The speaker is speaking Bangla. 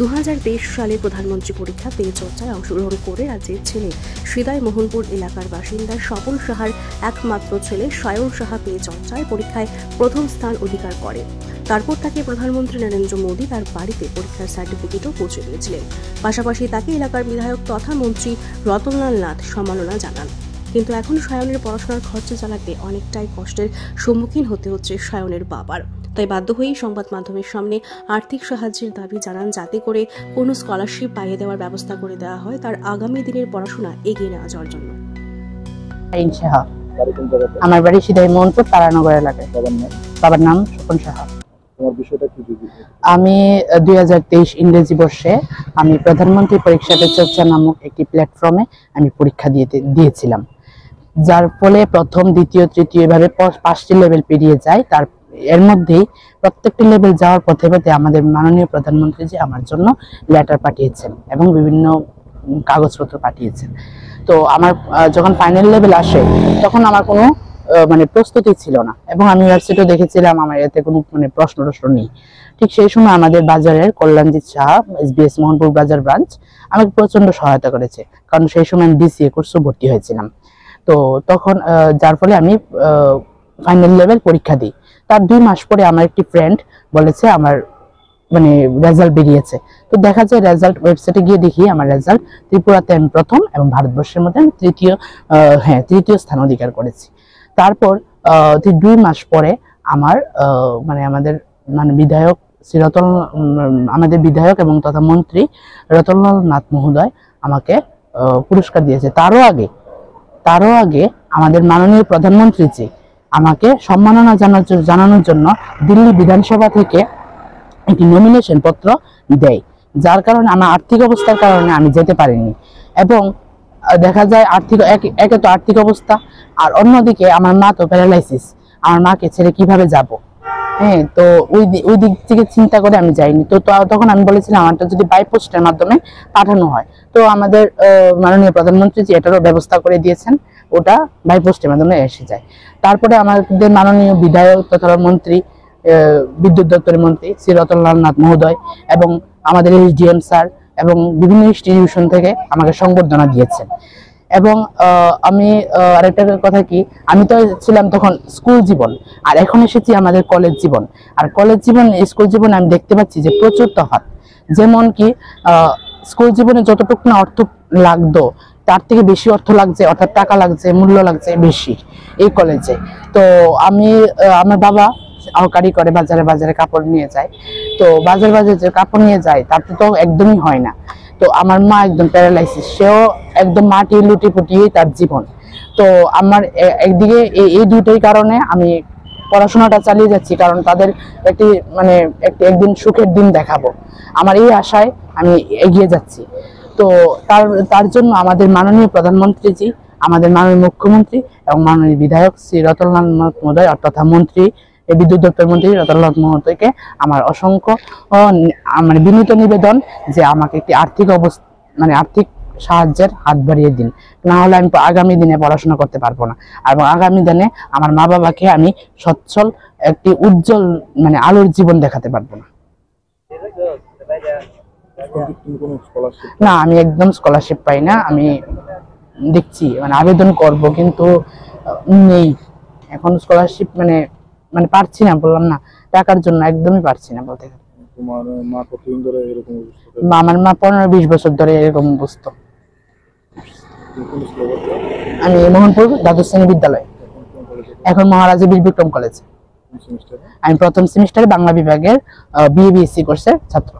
2023 সালে প্রধানমন্ত্রী পরীক্ষা পে চর্চায় অংশগ্রহণ করে রাজ্যের ছেলে সিদাই মোহনপুর এলাকার বাসিন্দা স্বপন সাহার একমাত্র ছেলে সায়ন সাহা পে চর্চায় পরীক্ষায় প্রথম স্থান অধিকার করে। তারপর তাকে প্রধানমন্ত্রী নরেন্দ্র মোদী তার বাড়িতে পরীক্ষার সার্টিফিকেটও পৌঁছে দিয়েছিলেন। পাশাপাশি তাকে এলাকার বিধায়ক তথা মন্ত্রী রতনলাল নাথ সম্মাননা জানান। কিন্তু এখন সায়নের পড়াশোনার খরচ চালাতে অনেকটাই কষ্টের সম্মুখীন হতে হচ্ছে সায়নের বাবার। তাই বাধ্য হয়েই সংবাদ মাধ্যমের সামনে আর্থিক সাহায্যের দাবি জানান, যাতে করে কোনো স্কলারশিপ পাইয়ে দেওয়ার ব্যবস্থা করে দেওয়া হয় তার আগামী দিনের পড়াশোনা এগিয়ে নেওয়া যাওয়ার জন্য। আমার বাড়ি সিদাই মোহনপুর তারানগর এলাকায়। বাবার নাম স্বপন সাহা। আমি 2023 ইংরেজি বর্ষে আমি প্রধানমন্ত্রী পরীক্ষা পে চর্চা নামক একটি প্ল্যাটফর্মে আমি পরীক্ষা দিয়েছিলাম, যার ফলে প্রথম, দ্বিতীয়, তৃতীয় এভাবে 5টি লেভেল পেরিয়ে যায়। তার এর মধ্যেই প্রত্যেকটি লেভেল যাওয়ার পথে পথে আমাদের মাননীয় প্রধানমন্ত্রী জি আমার জন্য লেটার পাঠিয়েছেন এবং বিভিন্ন কাগজপত্র পাঠিয়েছেন। তো আমার যখন ফাইনাল লেভেল আসে তখন আমার কোনো প্রস্তুতি ছিল না এবং আমি ওয়েবসাইটে দেখেছিলাম আমার এতে কোনো প্রশ্ন নেই। ঠিক সেই সময় আমাদের বাজারের কল্যাণজিৎ সাহা SBS মোহনপুর বাজার ব্রাঞ্চ আমাকে প্রচন্ড সহায়তা করেছে, কারণ সেই সময় আমি BCA কোর্সে ভর্তি হয়েছিলাম। তো তখন যার ফলে আমি ফাইনাল লেভেল পরীক্ষা দিই। তার 2 মাস পরে আমার একটি ফ্রেন্ড বলেছে আমার রেজাল্ট বেরিয়েছে। তো দেখা যায় রেজাল্ট ওয়েবসাইটে গিয়ে দেখি আমার রেজাল্ট ত্রিপুরাতে আমি প্রথম এবং ভারতবর্ষের মধ্যে আমি তৃতীয় স্থান অধিকার করেছি। তারপর 2 মাস পরে আমার আমাদের বিধায়ক আমাদের বিধায়ক এবং তথা মন্ত্রী রতনলাল নাথ মহোদয় আমাকে পুরস্কার দিয়েছে। তারও আগে আমাদের মাননীয় প্রধানমন্ত্রীজি আমাকে সম্মাননা জানানোর জন্য দিল্লি বিধানসভা থেকে একটি নমিনেশন পত্র দেয়, যার কারণে আমার আর্থিক অবস্থার কারণে আমি যেতে পারিনি। এবং দেখা যায় একে তো আর্থিক অবস্থা, আর অন্যদিকে আমার মা তো প্যারালাইসিস, আমার মাকে ছেড়ে কিভাবে যাব। তো ওই দিক থেকে চিন্তা করে আমি যাইনি। তো তখন আমি বলেছিলাম আমারটা যদি বাই পোস্টের মাধ্যমে পাঠানো হয়, তো আমাদের মাননীয় প্রধানমন্ত্রী জি এটারও ব্যবস্থা করে দিয়েছেন, ওটা বাই পোস্টের মাধ্যমে এসে যায়। তারপরে আমাদের মাননীয় বিধায়ক তথা মন্ত্রী বিদ্যুৎ দপ্তরের মন্ত্রী শ্রী রতনলাল নাথ মহোদয় এবং আমাদের SDM স্যার এবং বিভিন্ন ইনস্টিটিউশন থেকে আমাকে সংবর্ধনা দিয়েছেন। এবং আমি আরেকটা কথা কি, আমি তো ছিলাম তখন স্কুল জীবন, আর এখন এসেছি আমাদের কলেজ জীবন। আর কলেজ জীবন স্কুল জীবনে আমি দেখতে পাচ্ছি যে প্রচুর তফাৎ। যেমন কি স্কুল জীবনে যতটুকু না অর্থ লাগতো তার থেকে বেশি অর্থ লাগছে, অর্থাৎ টাকা লাগছে, মূল্য লাগছে বেশি এই কলেজে। তো আমার বাবা আহকারি করে, বাজারে কাপড় নিয়ে যায়। তো বাজারে যে কাপড় নিয়ে যায় তাতে তো একদমই হয় না। তো আমার মা একদম প্যারালাইসিস, সেও একদম মাটি লুটি পুটিয়ে তার জীবন। তো আমার একদিকে এই দুটোই কারণে আমি পড়াশোনাটা চালিয়ে যাচ্ছি, কারণ তাদের একদিন সুখের দিন দেখাবো, আমার এই আশায় আমি এগিয়ে যাচ্ছি। তো তার জন্য আমাদের মাননীয় প্রধানমন্ত্রীজি, আমাদের মাননীয় মুখ্যমন্ত্রী এবং মাননীয় বিধায়ক শ্রী রতনলাল নাথ মহোদয় তথা মন্ত্রী বিদ্যুৎ দপ্তর মন্ত্রী রতনলাল মহোদয়কে আমার অসংখ্য বিনীত নিবেদন যে আমাকে একটি আর্থিক সাহায্যের হাত বাড়িয়ে দিন, না হলে আমি আগামী দিনে পড়াশোনা করতে পারবো না। এবং আগামী দিনে আমার মা বাবাকে আমি সচ্ছল একটি উজ্জ্বল আলোর জীবন দেখাতে পারবো না। না, আমি একদম স্কলারশিপ পাই না। আমি দেখছি আবেদন করব, কিন্তু নেই এখন স্কলারশিপ পারছি না, বললাম না, টাকার জন্য একদমই পারছি না বলতে গেলে। আমার মা 15-20 বছর ধরে এরকম অবস্থা। আমি মোহনপুর দ্বাদশ শ্রেণী বিদ্যালয়, এখন মহারাজা বীর বিক্রম কলেজ। আমি প্রথম সেমিস্টারে বাংলা বিভাগের BA BSc কোর্সের ছাত্র।